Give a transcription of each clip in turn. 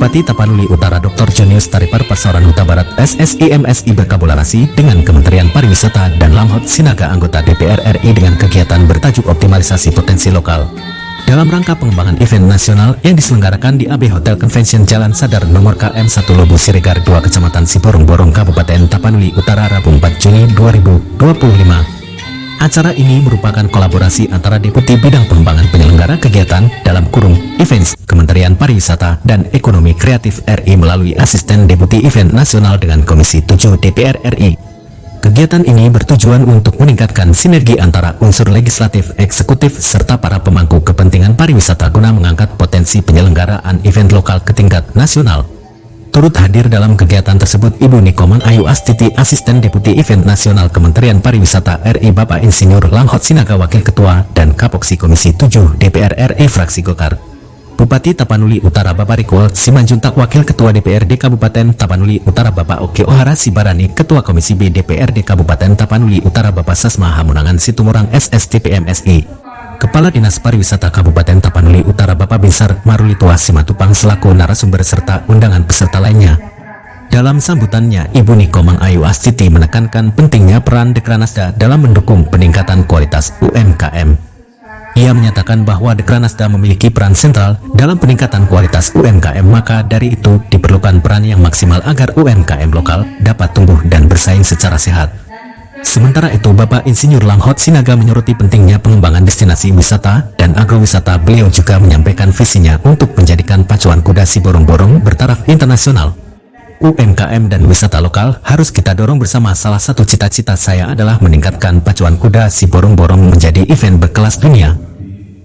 Bupati Tapanuli Utara Dr. Junius Taripar Persoran Huta Barat SSI berkolaborasi dengan Kementerian Pariwisata dan Lamhot Sinaga anggota DPR RI dengan kegiatan bertajuk optimalisasi potensi lokal dalam rangka pengembangan event nasional yang diselenggarakan di AB Hotel Convention Jalan Sadar nomor KM 1 Lubu Siregar 2 Kecamatan Siborong-Borong Kabupaten Tapanuli Utara Rabu 4 Juni 2025. Acara ini merupakan kolaborasi antara Deputi Bidang Pengembangan Penyelenggara Kegiatan dalam kurung Events Kementerian Pariwisata dan Ekonomi Kreatif RI melalui Asisten Deputi Event Nasional dengan Komisi 7 DPR RI. Kegiatan ini bertujuan untuk meningkatkan sinergi antara unsur legislatif, eksekutif, serta para pemangku kepentingan pariwisata guna mengangkat potensi penyelenggaraan event lokal ke tingkat nasional. Turut hadir dalam kegiatan tersebut Ibu Nikomang Ayu Astiti, Asisten Deputi Event Nasional Kementerian Pariwisata RI, Bapak Insinyur Lamhot Sinaga Wakil Ketua dan Kapoksi Komisi 7 DPR RI Fraksi Golkar. Bupati Tapanuli Utara Bapak Rikuel Simanjuntak Wakil Ketua DPRD Kabupaten Tapanuli Utara Bapak Oke Ohara Sibarani, Ketua Komisi B DPRD Kabupaten Tapanuli Utara Bapak Sasma Hamunangan Situmorang SSTPMSI. Kepala Dinas Pariwisata Kabupaten Tapanuli Utara Bapak Binsar Marulitoa Simatupang selaku narasumber serta undangan peserta lainnya. Dalam sambutannya, Ibu Nikomang Ayu Astiti menekankan pentingnya peran Dekranasda dalam mendukung peningkatan kualitas UMKM. Ia menyatakan bahwa Dekranasda memiliki peran sentral dalam peningkatan kualitas UMKM, maka dari itu diperlukan peran yang maksimal agar UMKM lokal dapat tumbuh dan bersaing secara sehat. Sementara itu, Bapak Insinyur Lamhot Sinaga menyoroti pentingnya pengembangan destinasi wisata dan agrowisata. Beliau juga menyampaikan visinya untuk menjadikan pacuan kuda Siborong-Borong bertaraf internasional. UMKM dan wisata lokal harus kita dorong bersama. Salah satu cita-cita saya adalah meningkatkan pacuan kuda Siborong-Borong menjadi event berkelas dunia.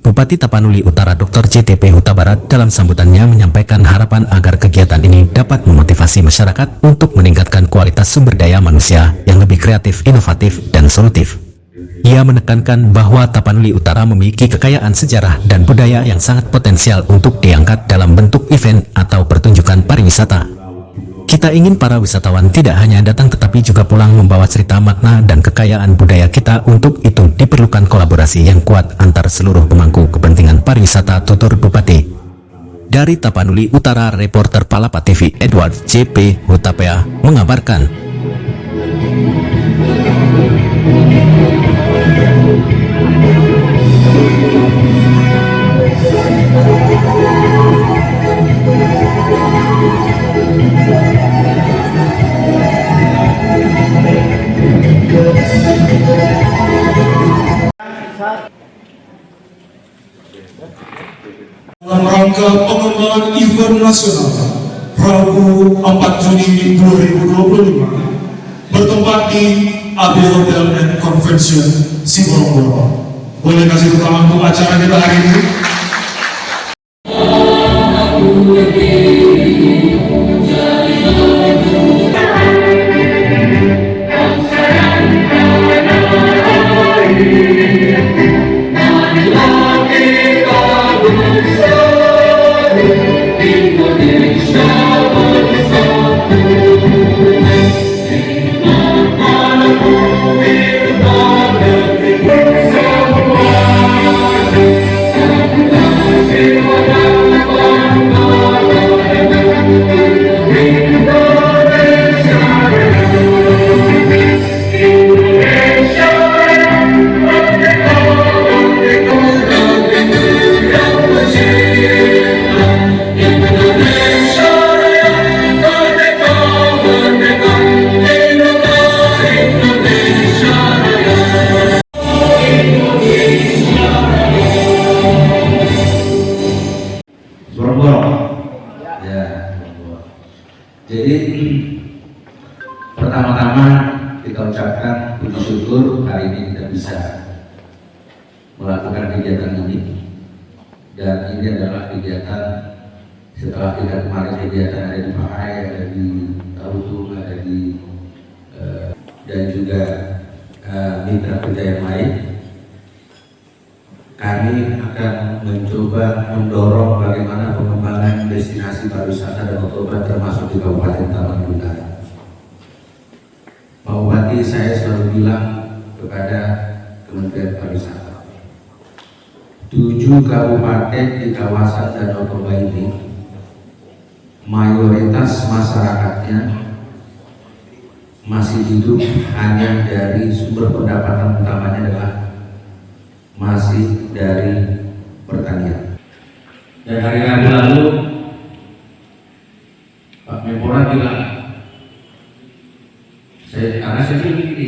Bupati Tapanuli Utara Dr. JTP Huta Barat dalam sambutannya menyampaikan harapan agar kegiatan ini dapat memotivasi masyarakat untuk meningkatkan kualitas sumber daya manusia yang lebih kreatif, inovatif, dan solutif. Ia menekankan bahwa Tapanuli Utara memiliki kekayaan sejarah dan budaya yang sangat potensial untuk diangkat dalam bentuk event atau pertunjukan pariwisata. Kita ingin para wisatawan tidak hanya datang tetapi juga pulang membawa cerita, makna, dan kekayaan budaya kita. Untuk itu diperlukan kolaborasi yang kuat antar seluruh pemangku kepentingan pariwisata, tutur Bupati. Dari Tapanuli Utara, reporter Palapa TV Edward JP Hutapea mengabarkan. Dalam rangka pengembangan event nasional Rabu 4 Juni 2025 bertempat di AB Hotel and Convention Siborong-Borong. Boleh kasih tepuk tangan untuk acara kita hari ini. Jadi pertama-tama kita ucapkan puji syukur hari ini kita bisa melakukan kegiatan ini, dan ini adalah kegiatan setelah kita kemarin kegiatan ada di Pakai, ada di Tarutung, ada di dan juga mitra kerja yang lain. Kami akan mencoba mendorong bagaimana pengembangan destinasi pariwisata dan otobat termasuk di Kabupaten Tapanuli Utara. Pak Bupati, saya selalu bilang kepada Kementerian Pariwisata, 7 kabupaten di kawasan Danau Toba ini mayoritas masyarakatnya masih hidup hanya dari sumber pendapatan utamanya adalah masih dari pertanian. Dan hari Rabu lalu Pak Menpora bilang, karena saya bilang begini,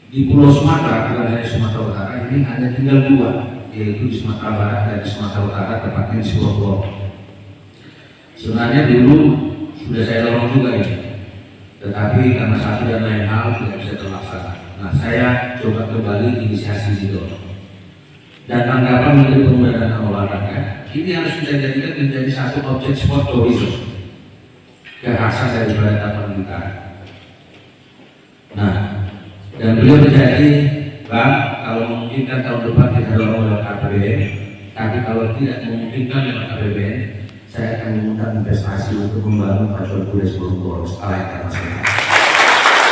di Pulau Sumatera, bukan hanya Sumatera Utara, ini hanya tinggal dua, yaitu di Sumatera Barat dan di Sumatera Utara, tepatnya di Pulau. Sebenarnya dulu sudah saya dorong juga ini, tetapi karena satu dan lain hal tidak bisa terlaksana. Nah, saya coba kembali inisiasi didorong. Dan tanggapan Menteri Pemuda dan Olahraga, ini harus kita jadikan menjadi satu objek sport tourism, kekhasan daripada Taman Utara. Nah, dan beliau menjadi, Bang, kalau memungkinkan tahun depan kita dorong lewat APBN, tapi kalau tidak memungkinkan lewat APBN, saya akan mengundang investasi untuk membangun pacuan kuda sebelum boros ala internasional.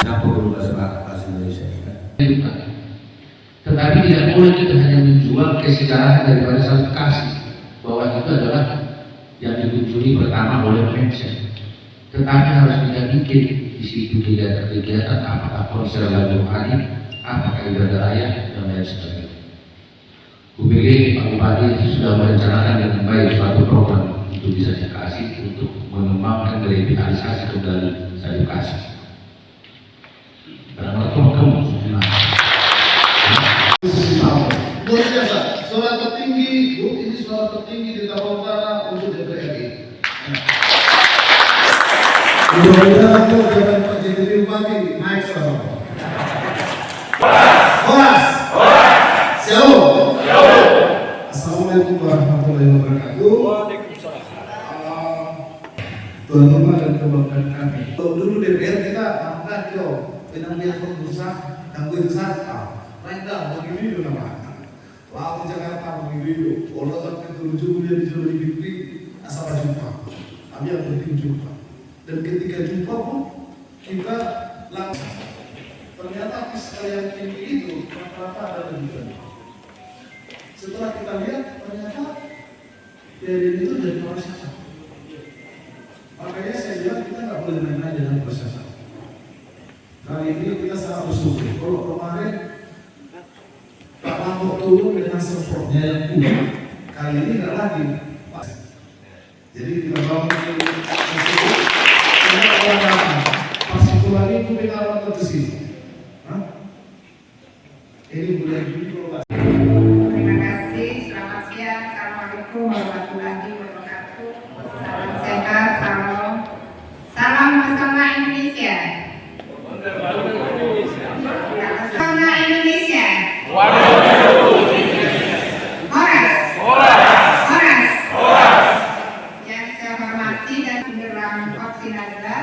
Kenapa perlu bahasa Indonesia? Tetapi tidak boleh kita hanya menjual kesejarahan daripada satu kasih bahwa itu adalah yang dikunjungi pertama oleh mention. Tetapi harus kita bikin di situ kegiatan apakah konser lagu hari, apakah ibadah raya dan lain sebagainya. Kupilih Pak Bupati sudah merencanakan dengan baik suatu program untuk bisa dikasih untuk mengembangkan revitalisasi kembali edukasi. Karena kamu luar biasa, suara tertinggi, Bu, ini suara tertinggi di Taman Utara untuk DPR ini. Mudah-mudahan jangan Pak Jadi Bupati naik suara. Horas. Shalom. Assalamualaikum warahmatullahi wabarakatuh. Tuan rumah dan kebanggaan kami. Dulu DPR kita angkat penampilan pengusaha dan wisata. Mereka begini dulu nama. Lalu Jakarta begini dulu. Kalau sampai tujuh dia di Bukti asal jumpa. Kami yang penting jumpa. Dan ketika jumpa pun kita langsung. Ternyata sekalian ini itu rata-rata ada lebih. Setelah kita lihat ternyata kejadian itu dari proses. Makanya saya bilang kita nggak boleh main-main dengan proses. Kali ini kita sangat bersyukur. Kalau kemarin Pak Mahmud turun dengan supportnya yang kuat, kali ini nggak lagi. Jadi kita bangun pas itu lagi itu kita nonton ke sini. Ini bulan Juli kalau Terima kasih, selamat siang, Assalamualaikum warahmatullahi wabarakatuh. Salam sehat, salam bersama Indonesia. Bersama Indonesia. Horas. Yang saya hormati dan Dirlam Vaksin adalah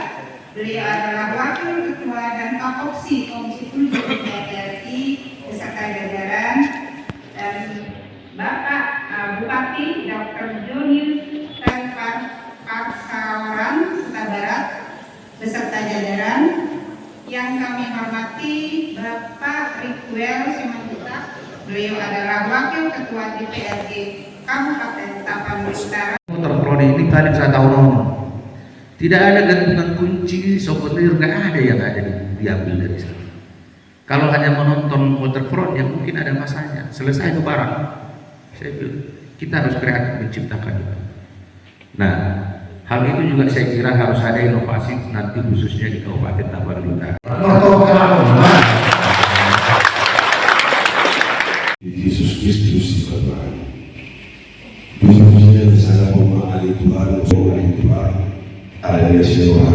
beliau adalah Wakil Ketua dan Kapoksi Komisi 7 DPR RI beserta jajaran dan Bapak Bupati Dr. Jonius Parsawaran Kota Barat beserta jajaran, yang kami hormati Bapak Rikuel Simanjuntak, beliau adalah Wakil Ketua DPRD Kabupaten Tapanuli Utara. Motor Prodi ini kalian saya tahu nomor. Tidak ada gantungan kunci, souvenir, nggak ada yang ada diambil dari sana. Kalau hanya menonton waterfront ya mungkin ada masanya. Selesai itu barang. Saya bilang kita harus kreatif menciptakan itu. Nah, hal itu juga saya kira harus ada inovasi nanti khususnya di Kabupaten Tapanuli Utara. Yesus Kristus diberkati. Puji-pujian bersama Allah Tuhan, Tuhan, adanya seluruh